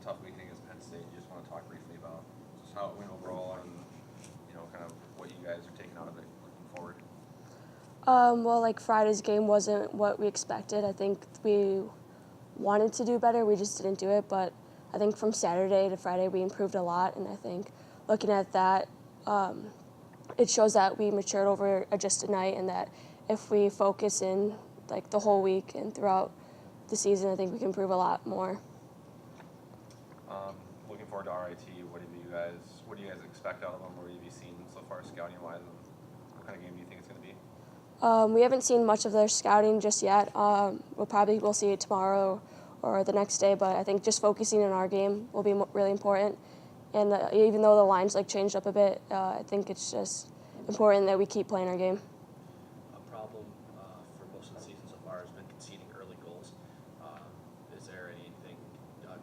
a tough week against Penn State. You just want to talk briefly about just how it went overall and, kind of what you guys are taking out of it looking forward. Well, like Friday's game wasn't what we expected. I think we wanted to do better. We just didn't do it. But I think from Saturday to Friday we improved a lot. And I think looking at that, it shows that we matured over just a night, and that if we focus in like the whole week and throughout the season, I think we can improve a lot more. Looking forward to RIT. What do you guys expect out of them? What have you seen so far scouting wise? What kind of game do you think it's going to be? We haven't seen much of their scouting just yet. We'll see it tomorrow or the next day. But I think just focusing on our game will be really important. And even though the lines changed up a bit, I think it's just important that we keep playing our game. A problem for most of the season so far has been conceding early goals. Is there anything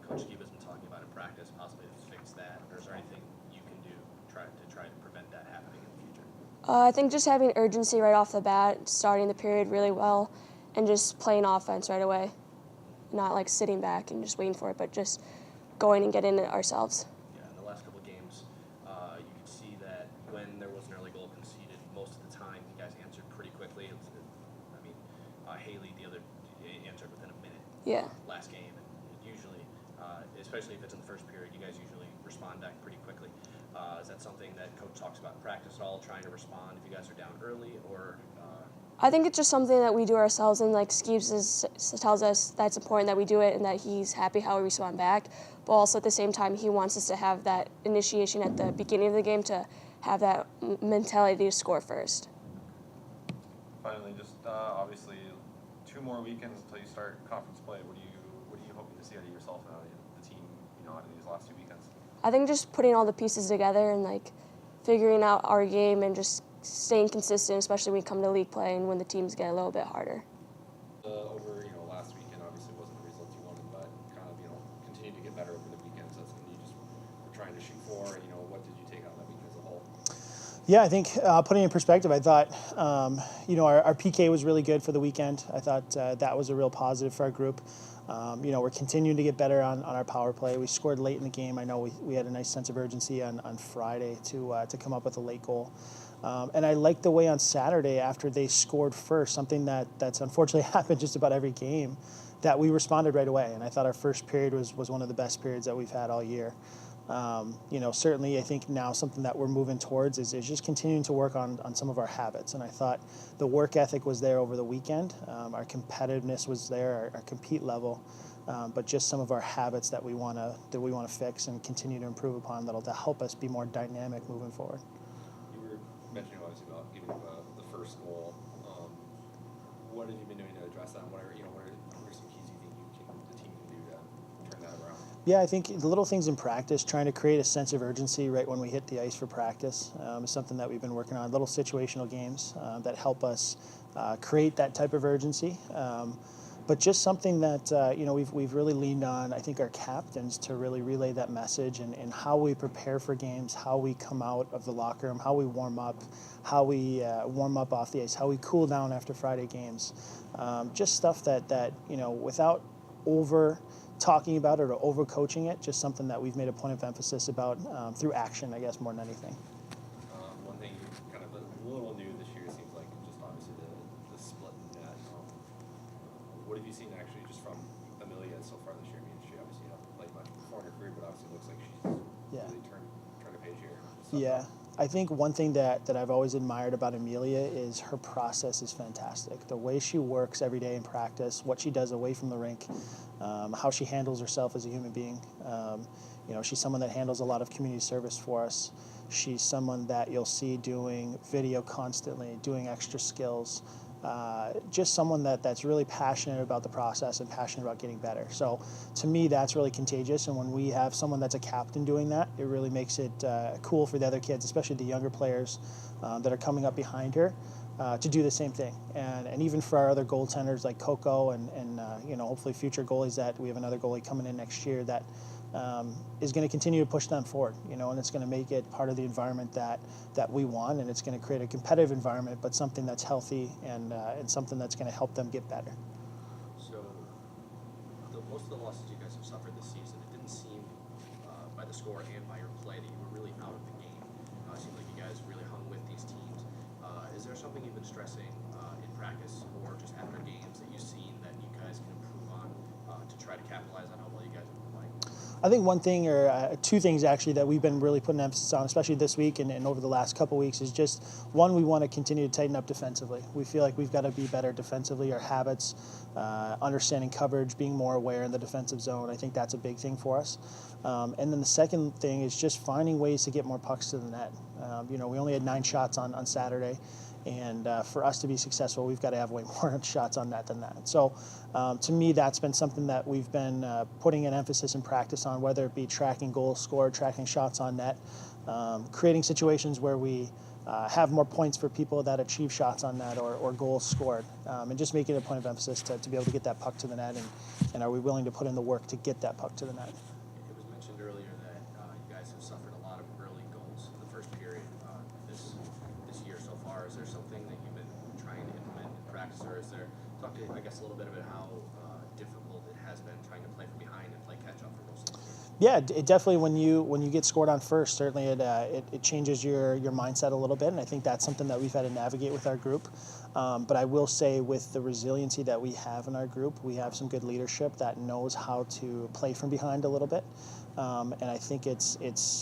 Coach Sciba's been talking about in practice, possibly to fix that, or is there anything you can do to try to prevent that happening in the future? I think just having urgency right off the bat, starting the period really well, and just playing offense right away, not sitting back and just waiting for it, but just going and getting it ourselves. Last couple of games, you could see that when there was an early goal conceded, most of the time you guys answered pretty quickly. Haley answered within a minute. Yeah. Last game, and usually, especially if it's in the first period, you guys usually respond back pretty quickly. Is that something that Coach talks about in practice at all, trying to respond if you guys are down early, or? I think it's just something that we do ourselves, and Skeeves tells us that's important that we do it and that he's happy how we respond back. But also at the same time, he wants us to have that initiation at the beginning of the game, to have that mentality to score first. Finally, just obviously 2 more weekends until you start conference play. What are you hoping to see out of yourself and out of the team, out of these last 2 weekends? I think just putting all the pieces together and figuring out our game and just staying consistent, especially when we come to league play and when the teams get a little bit harder. Over last weekend obviously wasn't the result you wanted, but kind of continue to get better over the weekends. That's something you just were trying to shoot for. What did you take out of that weekend as a whole? Yeah, I think putting it in perspective, I thought our PK was really good for the weekend. I thought that was a real positive for our group. We're continuing to get better on our power play. We scored late in the game. I know we had a nice sense of urgency on Friday to come up with a late goal. And I liked the way on Saturday, after they scored first, something that's unfortunately happened just about every game, that we responded right away. And I thought our first period was one of the best periods that we've had all year. Certainly I think now something that we're moving towards is just continuing to work on some of our habits. And I thought the work ethic was there over the weekend. Our competitiveness was there, our compete level, but just some of our habits that we want to fix and continue to improve upon that'll help us be more dynamic moving forward. You were mentioning obviously about giving the first goal. What have you been doing to address that? What are some keys you think the team can do to turn that around? Yeah, I think the little things in practice, trying to create a sense of urgency right when we hit the ice for practice, is something that we've been working on. Little situational games that help us create that type of urgency. But just something that we've really leaned on, I think, our captains to really relay that message and how we prepare for games, how we come out of the locker room, how we warm up, how we warm up off the ice, how we cool down after Friday games. Just stuff that without over talking about it or over coaching it, just something that we've made a point of emphasis about through action, I guess, more than anything. One thing kind of a little new this year seems like just obviously the split in net. What have you seen actually just from Amelia so far this year? I mean, she obviously played much before in her career, but obviously looks like she's really turned a page here. Yeah. I think one thing that I've always admired about Amelia is her process is fantastic. The way she works every day in practice, what she does away from the rink, how she handles herself as a human being. She's someone that handles a lot of community service for us. She's someone that you'll see doing video constantly, doing extra skills. Just someone that's really passionate about the process and passionate about getting better. So to me, that's really contagious. And when we have someone that's a captain doing that, it really makes it cool for the other kids, especially the younger players that are coming up behind her, to do the same thing. And even for our other goaltenders like Coco and hopefully future goalies, that we have another goalie coming in next year that is going to continue to push them forward, and it's going to make it part of the environment that we want, and it's going to create a competitive environment, but something that's healthy and something that's going to help them get better. So most of the losses you guys have suffered this season, it didn't seem score and by your play that you were really out of the game. It seems like you guys really hung with these teams. Is there something you've been stressing in practice or just after games that you've seen that you guys can improve on to try to capitalize on how well you guys have been playing? I think one thing, or two things actually, that we've been really putting emphasis on, especially this week and over the last couple weeks, is just one, we want to continue to tighten up defensively. We feel like we've got to be better defensively. Our habits, understanding coverage, being more aware in the defensive zone, I think that's a big thing for us. And then the second thing is just finding ways to get more pucks to the net. We only had 9 shots on Saturday. And for us to be successful, we've got to have way more shots on net than that. So to me, that's been something that we've been putting an emphasis in practice on, whether it be tracking goals scored, tracking shots on net, creating situations where we have more points for people that achieve shots on net or goals scored, and just making it a point of emphasis to be able to get that puck to the net, and are we willing to put in the work to get that puck to the net. It was mentioned earlier that you guys have suffered a lot of early goals in the first period this year so far. Is there something that you've been trying to implement in practice, or is there, talk to, I guess, a little bit about how difficult it has been trying to play from behind and play catch up for most of the team? Yeah, it definitely, when you get scored on first, certainly it changes your mindset a little bit, and I think that's something that we've had to navigate with our group. But I will say, with the resiliency that we have in our group, we have some good leadership that knows how to play from behind a little bit, and I think it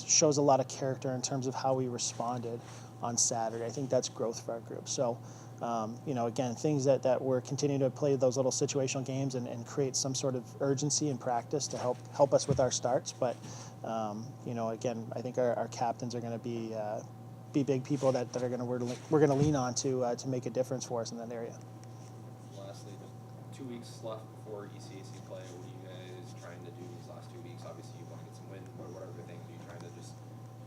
shows a lot of character in terms of how we responded on Saturday. I think that's growth for our group. So. Again, things that we're continuing to play those little situational games and create some sort of urgency in practice to help us with our starts. But, again, I think our captains are going to be big people that are going to we're going to lean on to make a difference for us in that area. Lastly, just 2 weeks left before ECAC play. What are you guys trying to do these last 2 weeks? Obviously, you want to get some wins, but what other things are you trying to just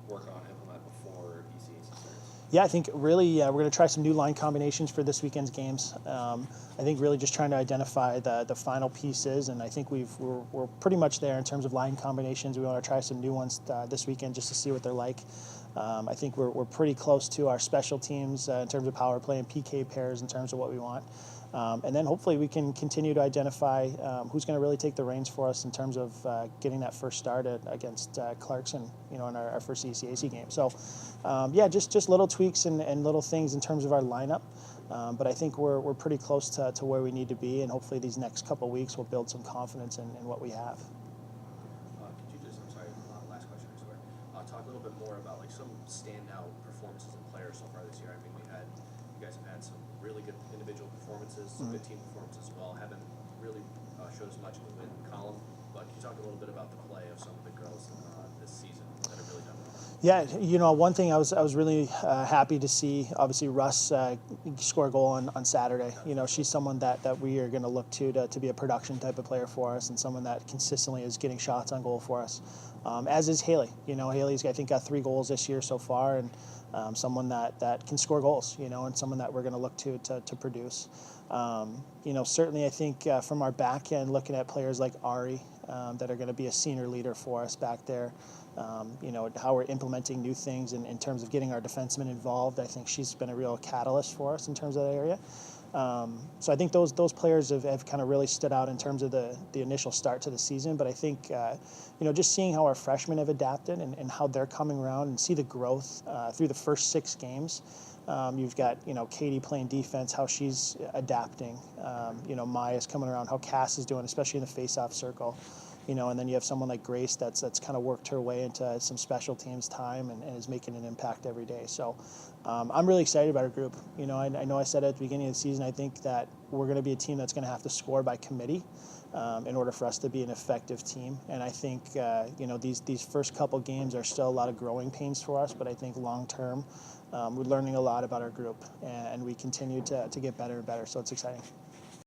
work on, implement before ECAC starts? Yeah, I think really we're going to try some new line combinations for this weekend's games. I think really just trying to identify the final pieces, and I think we're pretty much there in terms of line combinations. We want to try some new ones this weekend just to see what they're like. I think we're pretty close to our special teams in terms of power play and PK pairs in terms of what we want. And then hopefully we can continue to identify who's going to really take the reins for us in terms of getting that first start against Clarkson, in our first ECAC game. So, just little tweaks and little things in terms of our lineup. But I think we're pretty close to where we need to be, and hopefully these next couple of weeks will build some confidence in what we have. Could you just, I'm sorry, last question, I swear. Talk a little bit more about some standout performances and players so far this year. I mean, you guys have had some really good individual performances, some good team performances as well. Haven't really showed as much in the win column, but can you talk a little bit about the play of some of the girls this season that have really done well? Yeah, one thing I was really happy to see, obviously, Russ score a goal on Saturday. She's someone that we are going to look to be a production type of player for us, and someone that consistently is getting shots on goal for us. As is Haley. Haley's, I think, got 3 goals this year so far, and someone that can score goals, and someone that we're going to look to produce. Certainly I think from our back end, looking at players like Ari that are going to be a senior leader for us back there, how we're implementing new things in terms of getting our defensemen involved. I think she's been a real catalyst for us in terms of that area. So I think those players have kind of really stood out in terms of the initial start to the season. But I think, just seeing how our freshmen have adapted and how they're coming around and see the growth through the first 6 games. You've got, Katie playing defense, how she's adapting. Maya's coming around, how Cass is doing, especially in the face-off circle. And then you have someone like Grace that's kind of worked her way into some special teams time and is making an impact every day. So I'm really excited about our group. I know I said at the beginning of the season, I think that we're going to be a team that's going to have to score by committee in order for us to be an effective team. And I think, these first couple games are still a lot of growing pains for us, but I think long term, we're learning a lot about our group, and we continue to get better and better. So it's exciting.